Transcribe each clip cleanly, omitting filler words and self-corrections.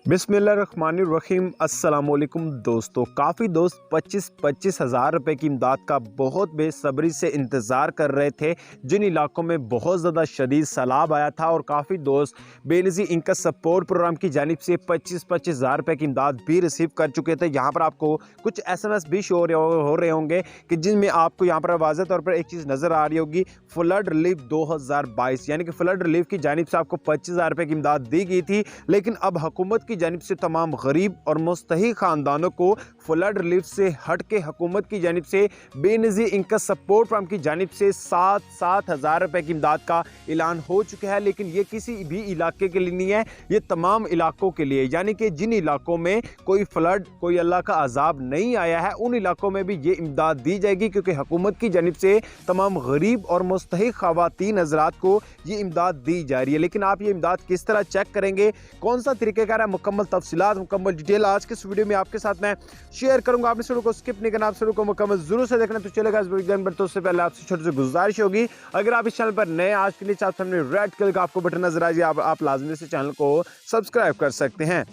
बिस्मिल्लाहिर्रहमानिर्रहीम। अस्सलामुअलैकुम दोस्तों, काफ़ी दोस्त 25-25 हज़ार रुपये की इमदाद का बहुत बेसब्री से इंतज़ार कर रहे थे। जिन इलाकों में बहुत ज़्यादा शदीद सैलाब आया था और काफ़ी दोस्त बेनज़ीर इनका सपोर्ट प्रोग्राम की जानिब से 25-25 हज़ार रुपये की इमदाद भी रिसीव कर चुके थे। यहाँ पर आपको कुछ SMS भी शो हो रहे होंगे कि जिनमें आपको यहाँ पर वाज़ेह तौर पर एक चीज़ नज़र आ रही होगी, फ्लड रिलीफ 2022, यानी कि फ्लड रिलीफ की जानिब से आपको 25,000 रुपये की इमदाद दी गई थी। लेकिन अब हुकूमत की जानिब से तमाम गरीब और मुस्तहिक ख़ानदानों को फ्लड रिलीफ से हट के हुकूमत की जानिब से बेनज़ीर इनका सपोर्ट प्रोग्राम की जानिब से 7-7 हज़ार रुपये की इमदाद का ऐलान हो चुका है। लेकिन ये किसी भी इलाके के लिए नहीं है, ये तमाम इलाकों के लिए, यानी कि जिन इलाकों में कोई फ्लड, कोई अल्लाह का अजाब नहीं आया है, उन इलाकों में भी ये इमदाद दी जाएगी, क्योंकि हुकूमत की जानिब से तमाम गरीब और मुस्तहिक ख़वातीन हज़रात को ये इमदाद दी जा रही है। लेकिन आप ये इमदाद किस तरह चेक करेंगे, कौन सा तरीक़ेकार है, मुकम्मल तफसीलात, मुकम्मल डिटेल आज के इस वीडियो में आपके साथ मैं शेयर करूंगा। आपने वीडियो को स्किप नहीं करना, आप वीडियो को मुकम्मल जरूर से देखना। तो चलेगा इस वीडियो पर, तो उससे पहले आपसे छोटी सी गुजारिश होगी, अगर आप इस चैनल पर नए, आज के लिए सामने रेड कलर का आपको बटन नजर आ जाए, आप लाजमी से चैनल को सब्सक्राइब कर सकते हैं।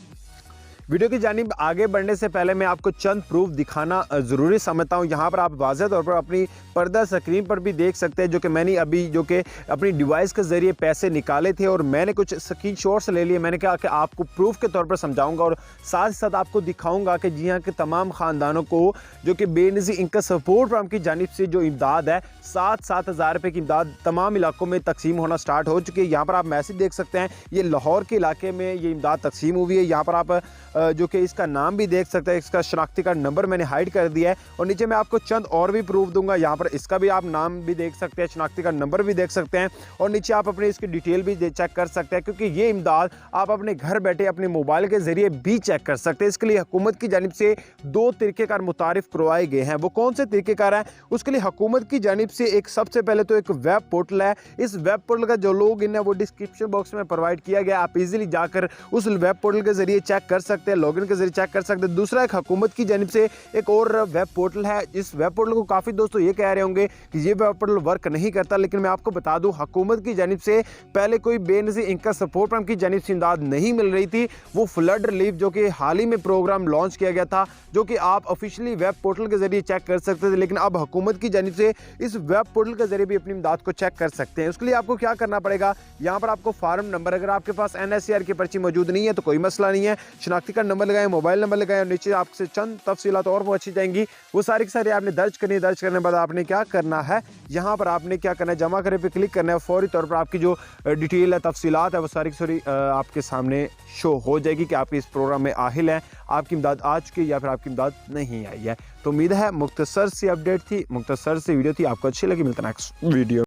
वीडियो की जानिब आगे बढ़ने से पहले मैं आपको चंद प्रूफ दिखाना ज़रूरी समझता हूँ। यहाँ पर आप वाज़ेह तौर पर अपनी पर्दा स्क्रीन पर भी देख सकते हैं, जो कि मैंने अभी अपनी डिवाइस के ज़रिए पैसे निकाले थे और मैंने कुछ स्क्रीनशॉट्स ले लिए। मैंने कहा कि आपको प्रूफ के तौर पर समझाऊंगा और साथ ही साथ आपको दिखाऊंगा कि जी हाँ, कि तमाम ख़ानदानों को जो कि बेनज़ीर इनका सपोर्ट प्रोग्राम की जानिब से जो इमदाद है, 7-7 हज़ार रुपये की इमदाद तमाम इलाकों में तकसीम होना स्टार्ट हो चुकी है। यहाँ पर आप मैसेज देख सकते हैं, ये लाहौर के इलाके में ये इमदाद तकसीम हुई है। यहाँ पर आप जो कि इसका नाम भी देख सकते हैं, इसका शनाख्ती कार्ड नंबर मैंने हाइड कर दिया है और नीचे मैं आपको चंद और भी प्रूफ दूंगा। यहाँ पर इसका भी आप नाम भी देख सकते हैं, शनाख्ती कार्ड नंबर भी देख सकते हैं और नीचे आप अपनी इसकी डिटेल भी चेक कर सकते हैं, क्योंकि ये इमदाद आप अपने घर बैठे अपने मोबाइल के जरिए भी चेक कर सकते हैं। इसके लिए हुकूमत की जानिब से 2 तरीक़ेकार मुतारिफ करवाए गए हैं। वो कौन से तरीक़ेकार हैं, उसके लिए हुकूमत की जानिब से एक सबसे पहले तो एक वेब पोर्टल है। इस वेब पोर्टल का जो लॉगिन है वो डिस्क्रिप्शन बॉक्स में प्रोवाइड किया गया, आप इजीली जाकर उस वेब पोर्टल के जरिए चेक कर सकते हैं, लॉगिन के जरिए चेक कर सकते हैं। दूसरा, एक हुकूमत की जानिब से एक और वेब पोर्टल है। इस वेब पोर्टल को काफ़ी दोस्तों ये कह रहे होंगे कि ये वेब पोर्टल वर्क नहीं करता, लेकिन मैं आपको बता दूं, हुकूमत की जानिब से पहले कोई बेनज़ीर इनका सपोर्ट प्रोग्राम की जानिब से इमदाद नहीं मिल रही थी। वो फ्लड रिलीफ जो कि हाल ही में प्रोग्राम लॉन्च किया गया था, जो कि आप ऑफिशियली वेब पोर्टल के जरिए चेक कर सकते थे, लेकिन अब हुकूमत की जानिब से इस वेब पोर्टल के जरिए भी अपनी इमदाद को चेक कर सकते हैं। उसके लिए आपको क्या करना पड़ेगा, यहाँ पर आपको फार्म नंबर, अगर आपके पास NSCR की पर्ची मौजूद नहीं है तो कोई मसला नहीं है, शनाख्ती कार्ड नंबर लगाएं, मोबाइल नंबर लगाएं और नीचे आपसे चंद तफसीलात और पहुंची जाएंगी, वो सारी की सारी आपने दर्ज करनी है। दर्ज करने के बाद आपने क्या करना है, यहाँ पर आपने क्या करना है, जमा करे पे क्लिक करना है। फौरी तौर पर आपकी जो डिटेल है, तफसीलात है, वो सारी की सारी आपके सामने शो हो जाएगी कि आप इस प्रोग्राम में आहिल हैं, आपकी इमदाद आ चुकी है या फिर आपकी इमदाद नहीं आई है। तो उम्मीद है मुख्तसर सी अपडेट थी, मुख्तसर सी वीडियो थी, आपको अच्छी लगी। मिलता है नेक्स्ट वीडियो।